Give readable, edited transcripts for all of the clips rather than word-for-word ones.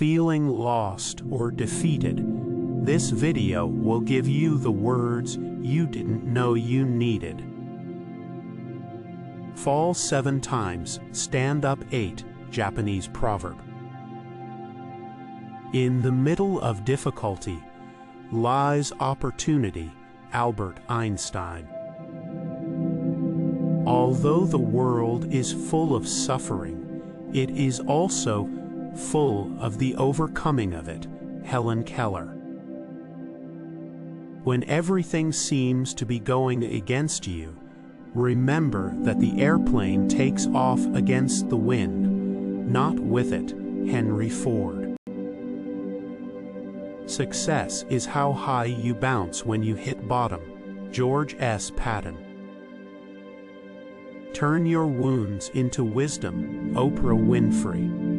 feeling lost or defeated, this video will give you the words you didn't know you needed. Fall 7 times, stand up 8, Japanese proverb. In the middle of difficulty lies opportunity, Albert Einstein. Although the world is full of suffering, it is also full of the overcoming of it, Helen Keller. When everything seems to be going against you, remember that the airplane takes off against the wind, not with it, Henry Ford. Success is how high you bounce when you hit bottom, George S. Patton. Turn your wounds into wisdom, Oprah Winfrey.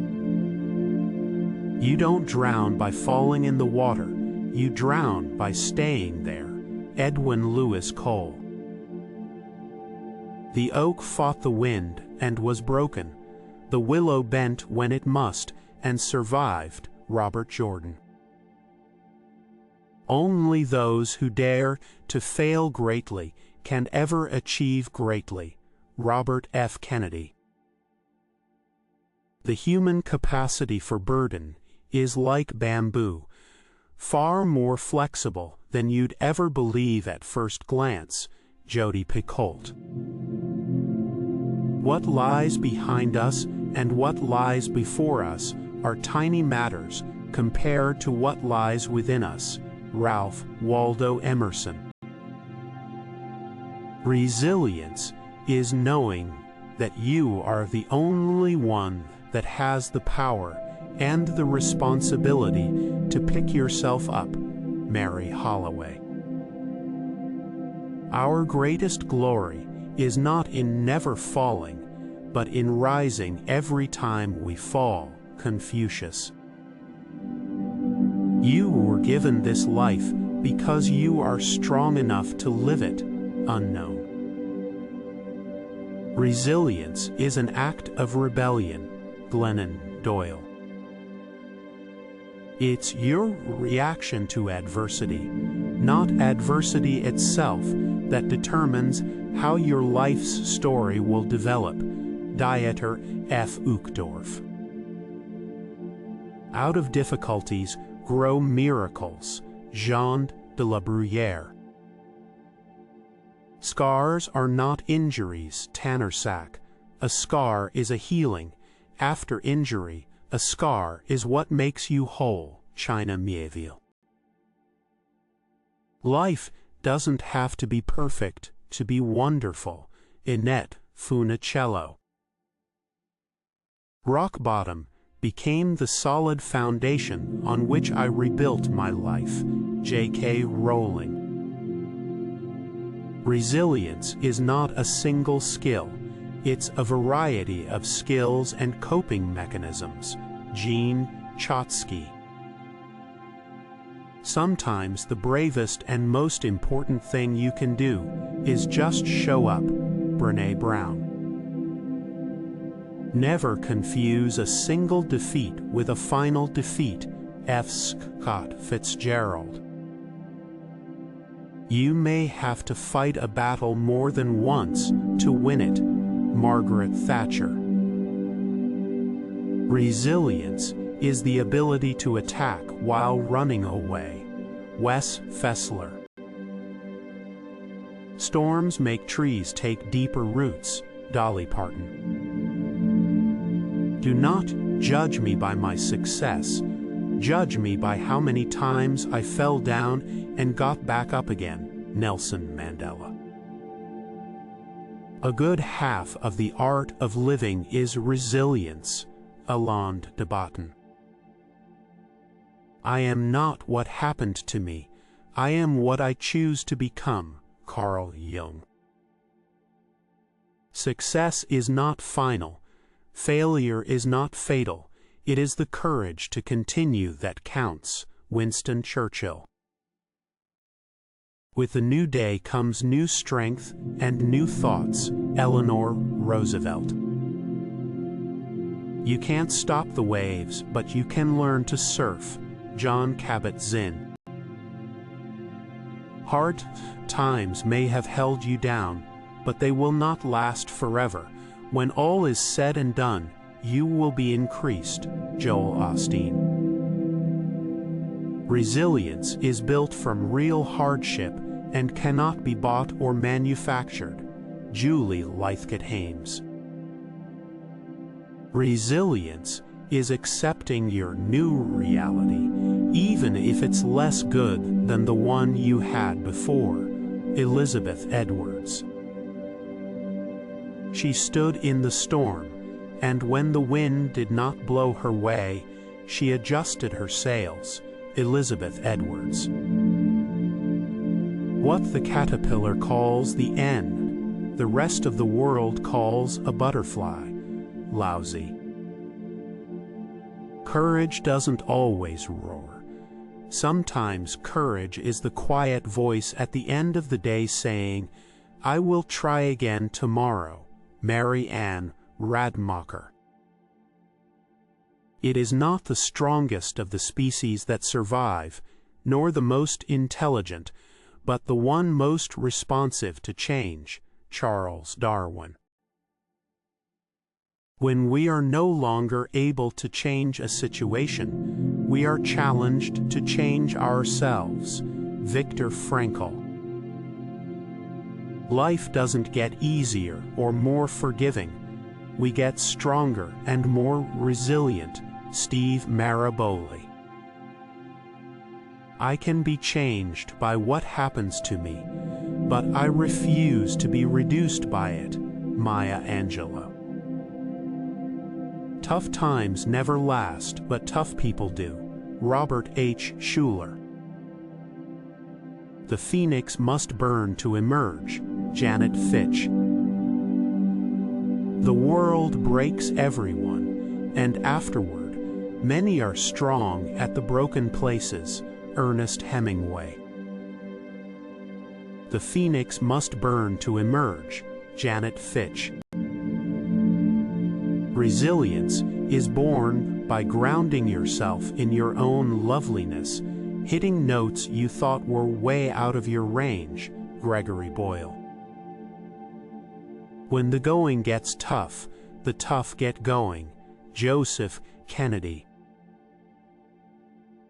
You don't drown by falling in the water, you drown by staying there, Edwin Lewis Cole. The oak fought the wind and was broken. The willow bent when it must and survived, Robert Jordan. Only those who dare to fail greatly can ever achieve greatly, Robert F. Kennedy. The human capacity for burden is like bamboo, far more flexible than you'd ever believe at first glance, Jodi Picoult. What lies behind us and what lies before us are tiny matters compared to what lies within us, Ralph Waldo Emerson. Resilience is knowing that you are the only one that has the power and the responsibility to pick yourself up, Mary Holloway. Our greatest glory is not in never falling, but in rising every time we fall, Confucius. You were given this life because you are strong enough to live it, Unknown. Resilience is an act of rebellion, Glennon Doyle. It's your reaction to adversity, not adversity itself, that determines how your life's story will develop, Dieter F. Uchtdorf. Out of difficulties grow miracles, Jean de la Bruyere. Scars are not injuries, Tanner Sack. A scar is a healing. After injury, a scar is what makes you whole, China Miéville. Life doesn't have to be perfect to be wonderful, Annette Funicello. Rock bottom became the solid foundation on which I rebuilt my life, J.K. Rowling. Resilience is not a single skill, it's a variety of skills and coping mechanisms, Jean Chotsky. Sometimes the bravest and most important thing you can do is just show up, Brené Brown. Never confuse a single defeat with a final defeat, F. Scott Fitzgerald. You may have to fight a battle more than once to win it, Margaret Thatcher. Resilience is the ability to attack while running away, Wes Fessler. Storms make trees take deeper roots, Dolly Parton. Do not judge me by my success. Judge me by how many times I fell down and got back up again, Nelson Mandela. A good half of the art of living is resilience, Alain de Botton. I am not what happened to me. I am what I choose to become, Carl Jung. Success is not final. Failure is not fatal. It is the courage to continue that counts, Winston Churchill. With the new day comes new strength and new thoughts, Eleanor Roosevelt. You can't stop the waves, but you can learn to surf. Jon Kabat-Zinn. Hard times may have held you down, but they will not last forever. When all is said and done, you will be increased. Joel Osteen. Resilience is built from real hardship and cannot be bought or manufactured. Julie Lythcott-Haims. Resilience is accepting your new reality, even if it's less good than the one you had before. Elizabeth Edwards. She stood in the storm, and when the wind did not blow her way, she adjusted her sails. Elizabeth Edwards. What the caterpillar calls the end, the rest of the world calls a butterfly. Lousy. Courage doesn't always roar. Sometimes courage is the quiet voice at the end of the day saying, "I will try again tomorrow." Mary Ann Radmacher. It is not the strongest of the species that survive, nor the most intelligent, but the one most responsive to change. Charles Darwin. When we are no longer able to change a situation, we are challenged to change ourselves. Viktor Frankl. Life doesn't get easier or more forgiving. We get stronger and more resilient. Steve Maraboli. I can be changed by what happens to me, but I refuse to be reduced by it. Maya Angelou. Tough times never last, but tough people do. Robert H. Schuller. The phoenix must burn to emerge. Janet Fitch. The world breaks everyone, and afterward, many are strong at the broken places. Ernest Hemingway. The phoenix must burn to emerge. Janet Fitch. Resilience is born by grounding yourself in your own loveliness, hitting notes you thought were way out of your range. Gregory Boyle. When the going gets tough, the tough get going. Joseph Kennedy.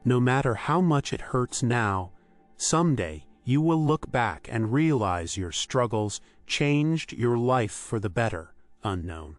No matter how much it hurts now, someday you will look back and realize your struggles changed your life for the better. Unknown.